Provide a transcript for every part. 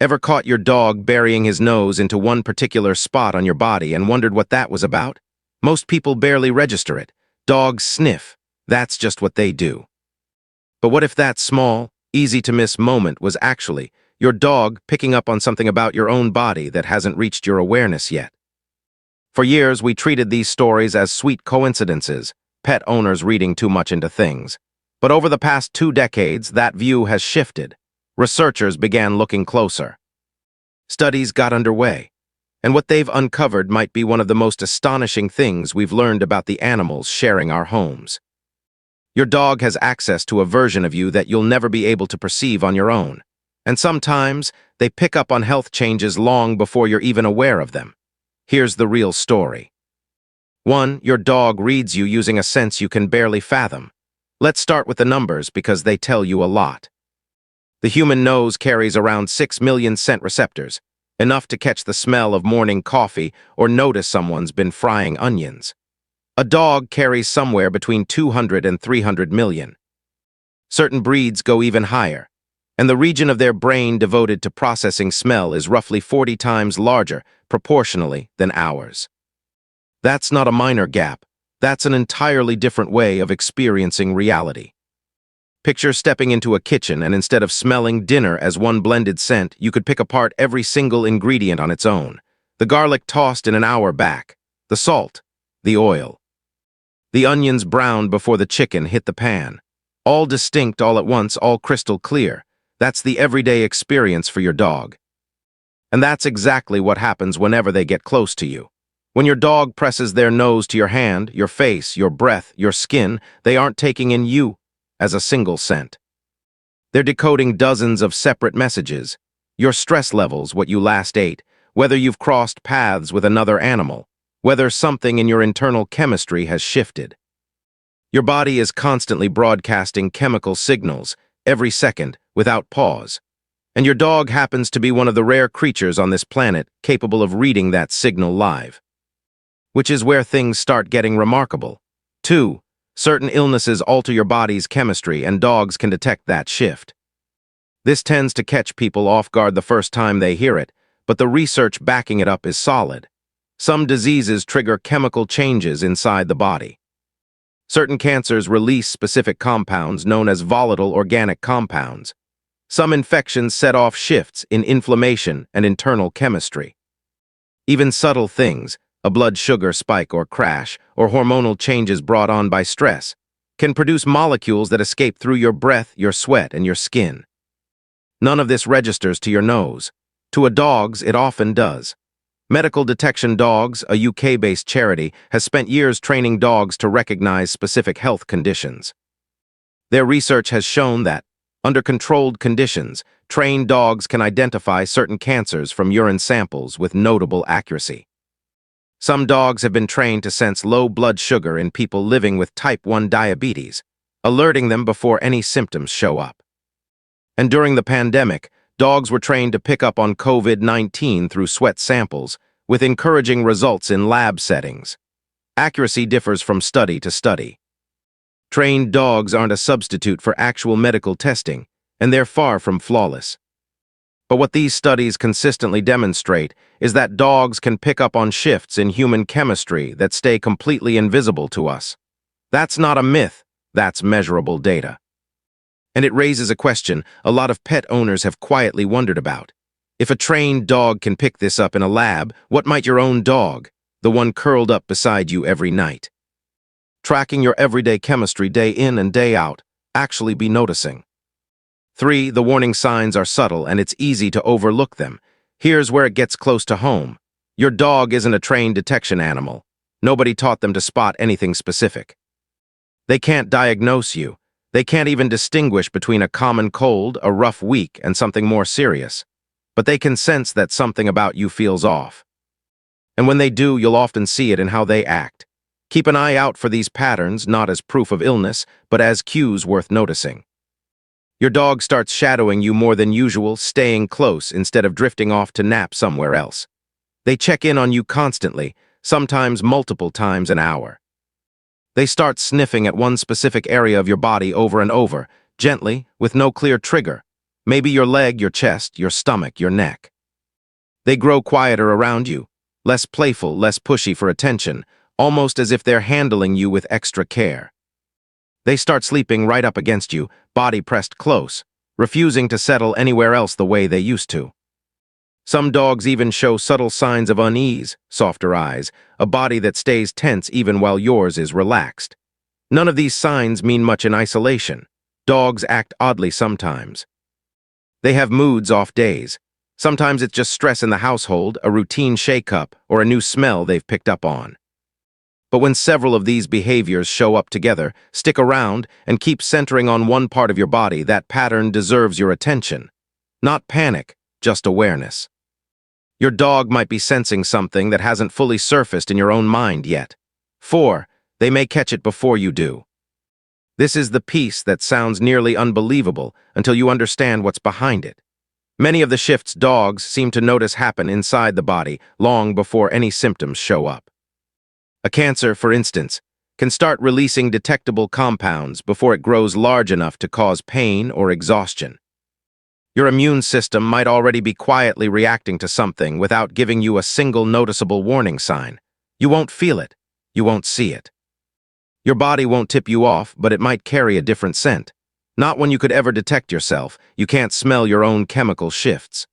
Ever caught your dog burying his nose into one particular spot on your body and wondered what that was about? Most people barely register it. Dogs sniff. That's just what they do. But what if that small, easy-to-miss moment was actually your dog picking up on something about your own body that hasn't reached your awareness yet? For years, we treated these stories as sweet coincidences, pet owners reading too much into things. But over the past 2 decades, that view has shifted. Researchers began looking closer. Studies got underway, and what they've uncovered might be one of the most astonishing things we've learned about the animals sharing our homes. Your dog has access to a version of you that you'll never be able to perceive on your own, and sometimes they pick up on health changes long before you're even aware of them. Here's the real story. 1. Your dog reads you using a sense you can barely fathom. Let's start with the numbers because they tell you a lot. The human nose carries around 6 million scent receptors, enough to catch the smell of morning coffee or notice someone's been frying onions. A dog carries somewhere between 200 and 300 million. Certain breeds go even higher, and the region of their brain devoted to processing smell is roughly 40 times larger, proportionally, than ours. That's not a minor gap. That's an entirely different way of experiencing reality. Picture stepping into a kitchen and instead of smelling dinner as one blended scent, you could pick apart every single ingredient on its own. The garlic tossed in an hour back, the salt, the oil. The onions browned before the chicken hit the pan. All distinct all at once, all crystal clear. That's the everyday experience for your dog. And that's exactly what happens whenever they get close to you. When your dog presses their nose to your hand, your face, your breath, your skin, they aren't taking in you as a single scent. They're decoding dozens of separate messages. Your stress levels, what you last ate, whether you've crossed paths with another animal, whether something in your internal chemistry has shifted. Your body is constantly broadcasting chemical signals, every second, without pause. And your dog happens to be one of the rare creatures on this planet capable of reading that signal live. Which is where things start getting remarkable. 2. Certain illnesses alter your body's chemistry, and dogs can detect that shift. This tends to catch people off guard the first time they hear it, but the research backing it up is solid. Some diseases trigger chemical changes inside the body. Certain cancers release specific compounds known as volatile organic compounds. Some infections set off shifts in inflammation and internal chemistry. Even subtle things, a blood sugar spike or crash, or hormonal changes brought on by stress, can produce molecules that escape through your breath, your sweat, and your skin. None of this registers to your nose. To a dog's, it often does. Medical Detection Dogs, a UK-based charity, has spent years training dogs to recognize specific health conditions. Their research has shown that, under controlled conditions, trained dogs can identify certain cancers from urine samples with notable accuracy. Some dogs have been trained to sense low blood sugar in people living with type 1 diabetes, alerting them before any symptoms show up. And during the pandemic, dogs were trained to pick up on COVID-19 through sweat samples, with encouraging results in lab settings. Accuracy differs from study to study. Trained dogs aren't a substitute for actual medical testing, and they're far from flawless. But what these studies consistently demonstrate is that dogs can pick up on shifts in human chemistry that stay completely invisible to us. That's not a myth, that's measurable data. And it raises a question a lot of pet owners have quietly wondered about. If a trained dog can pick this up in a lab, what might your own dog, the one curled up beside you every night, tracking your everyday chemistry day in and day out, actually be noticing? 3. The warning signs are subtle and it's easy to overlook them. Here's where it gets close to home. Your dog isn't a trained detection animal. Nobody taught them to spot anything specific. They can't diagnose you. They can't even distinguish between a common cold, a rough week, and something more serious. But they can sense that something about you feels off. And when they do, you'll often see it in how they act. Keep an eye out for these patterns, not as proof of illness, but as cues worth noticing. Your dog starts shadowing you more than usual, staying close instead of drifting off to nap somewhere else. They check in on you constantly, sometimes multiple times an hour. They start sniffing at one specific area of your body over and over, gently, with no clear trigger. Maybe your leg, your chest, your stomach, your neck. They grow quieter around you, less playful, less pushy for attention, almost as if they're handling you with extra care. They start sleeping right up against you, body pressed close, refusing to settle anywhere else the way they used to. Some dogs even show subtle signs of unease, softer eyes, a body that stays tense even while yours is relaxed. None of these signs mean much in isolation. Dogs act oddly sometimes. They have moods off days. Sometimes it's just stress in the household, a routine shake-up, or a new smell they've picked up on. But when several of these behaviors show up together, stick around, and keep centering on one part of your body, that pattern deserves your attention. Not panic, just awareness. Your dog might be sensing something that hasn't fully surfaced in your own mind yet. 4. They may catch it before you do. This is the piece that sounds nearly unbelievable until you understand what's behind it. Many of the shifts dogs seem to notice happen inside the body long before any symptoms show up. A cancer, for instance, can start releasing detectable compounds before it grows large enough to cause pain or exhaustion. Your immune system might already be quietly reacting to something without giving you a single noticeable warning sign. You won't feel it. You won't see it. Your body won't tip you off, but it might carry a different scent. Not one you could ever detect yourself. You can't smell your own chemical shifts.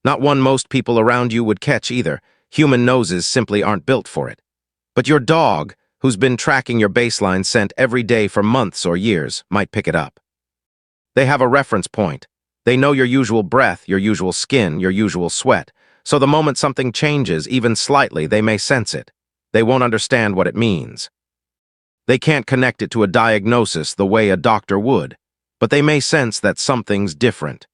Not one most people around you would catch either. Human noses simply aren't built for it. But your dog, who's been tracking your baseline scent every day for months or years, might pick it up. They have a reference point. They know your usual breath, your usual skin, your usual sweat. So the moment something changes, even slightly, they may sense it. They won't understand what it means. They can't connect it to a diagnosis the way a doctor would, but they may sense that something's different.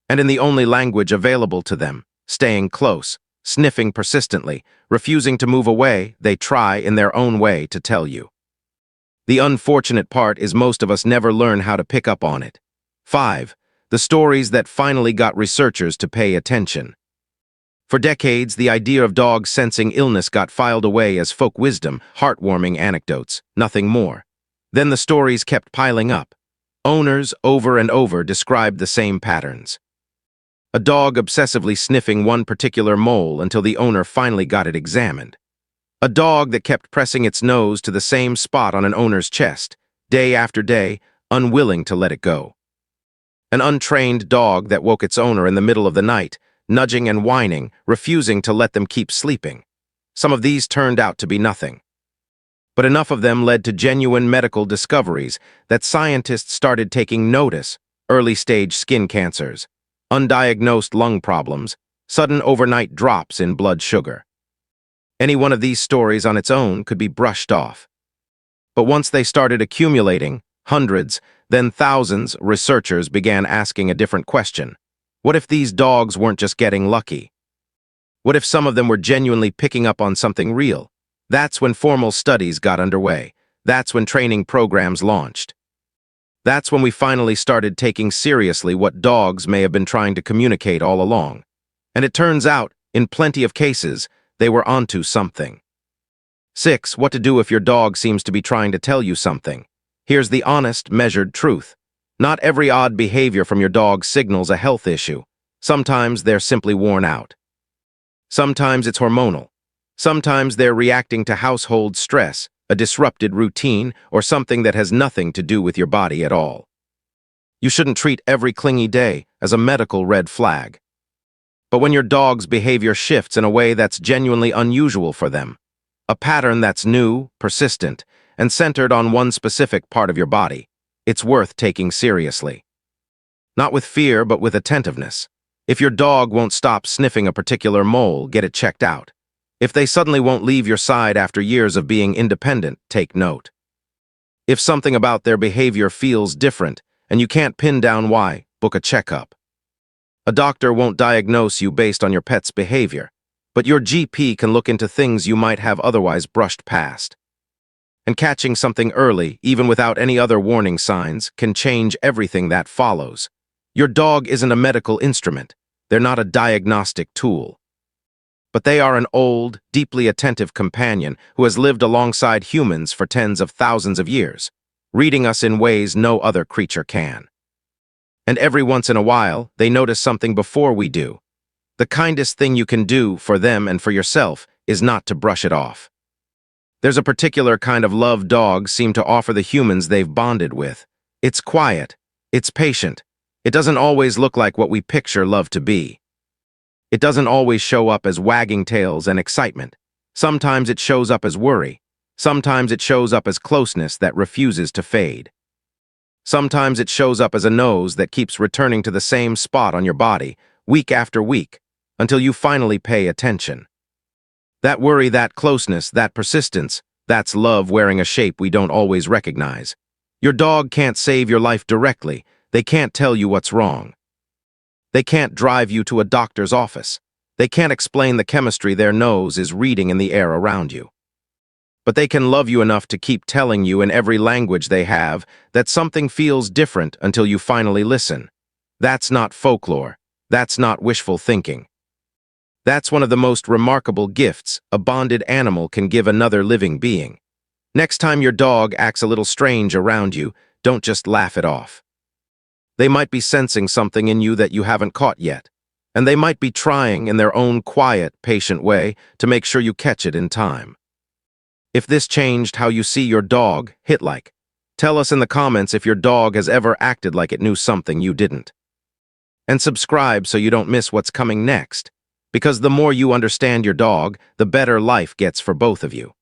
And in the only language available to them, staying close, sniffing persistently, refusing to move away, they try in their own way to tell you. The unfortunate part is most of us never learn how to pick up on it. 5. The stories that finally got researchers to pay attention. For decades, the idea of dogs sensing illness got filed away as folk wisdom, heartwarming anecdotes, nothing more. Then the stories kept piling up. Owners, over and over, described the same patterns. A dog obsessively sniffing one particular mole until the owner finally got it examined. A dog that kept pressing its nose to the same spot on an owner's chest, day after day, unwilling to let it go. An untrained dog that woke its owner in the middle of the night, nudging and whining, refusing to let them keep sleeping. Some of these turned out to be nothing. But enough of them led to genuine medical discoveries that scientists started taking notice: early-stage skin cancers, undiagnosed lung problems, sudden overnight drops in blood sugar. Any one of these stories on its own could be brushed off. But once they started accumulating, hundreds, then thousands, researchers began asking a different question. What if these dogs weren't just getting lucky? What if some of them were genuinely picking up on something real? That's when formal studies got underway. That's when training programs launched. That's when we finally started taking seriously what dogs may have been trying to communicate all along. And it turns out, in plenty of cases, they were onto something. 6. What to do if your dog seems to be trying to tell you something. Here's the honest, measured truth. Not every odd behavior from your dog signals a health issue. Sometimes they're simply worn out. Sometimes it's hormonal. Sometimes they're reacting to household stress, a disrupted routine, or something that has nothing to do with your body at all. You shouldn't treat every clingy day as a medical red flag. But when your dog's behavior shifts in a way that's genuinely unusual for them, a pattern that's new, persistent, and centered on one specific part of your body, it's worth taking seriously. Not with fear, but with attentiveness. If your dog won't stop sniffing a particular mole, get it checked out. If they suddenly won't leave your side after years of being independent, take note. If something about their behavior feels different, and you can't pin down why, book a checkup. A doctor won't diagnose you based on your pet's behavior, but your GP can look into things you might have otherwise brushed past. And catching something early, even without any other warning signs, can change everything that follows. Your dog isn't a medical instrument. They're not a diagnostic tool. But they are an old, deeply attentive companion who has lived alongside humans for tens of thousands of years, reading us in ways no other creature can. And every once in a while, they notice something before we do. The kindest thing you can do for them and for yourself is not to brush it off. There's a particular kind of love dogs seem to offer the humans they've bonded with. It's quiet. It's patient. It doesn't always look like what we picture love to be. It doesn't always show up as wagging tails and excitement. Sometimes it shows up as worry. Sometimes it shows up as closeness that refuses to fade. Sometimes it shows up as a nose that keeps returning to the same spot on your body, week after week, until you finally pay attention. That worry, that closeness, that persistence, that's love wearing a shape we don't always recognize. Your dog can't save your life directly. They can't tell you what's wrong. They can't drive you to a doctor's office. They can't explain the chemistry their nose is reading in the air around you. But they can love you enough to keep telling you in every language they have that something feels different until you finally listen. That's not folklore. That's not wishful thinking. That's one of the most remarkable gifts a bonded animal can give another living being. Next time your dog acts a little strange around you, don't just laugh it off. They might be sensing something in you that you haven't caught yet, and they might be trying in their own quiet, patient way to make sure you catch it in time. If this changed how you see your dog, hit like. Tell us in the comments if your dog has ever acted like it knew something you didn't. And subscribe so you don't miss what's coming next, because the more you understand your dog, the better life gets for both of you.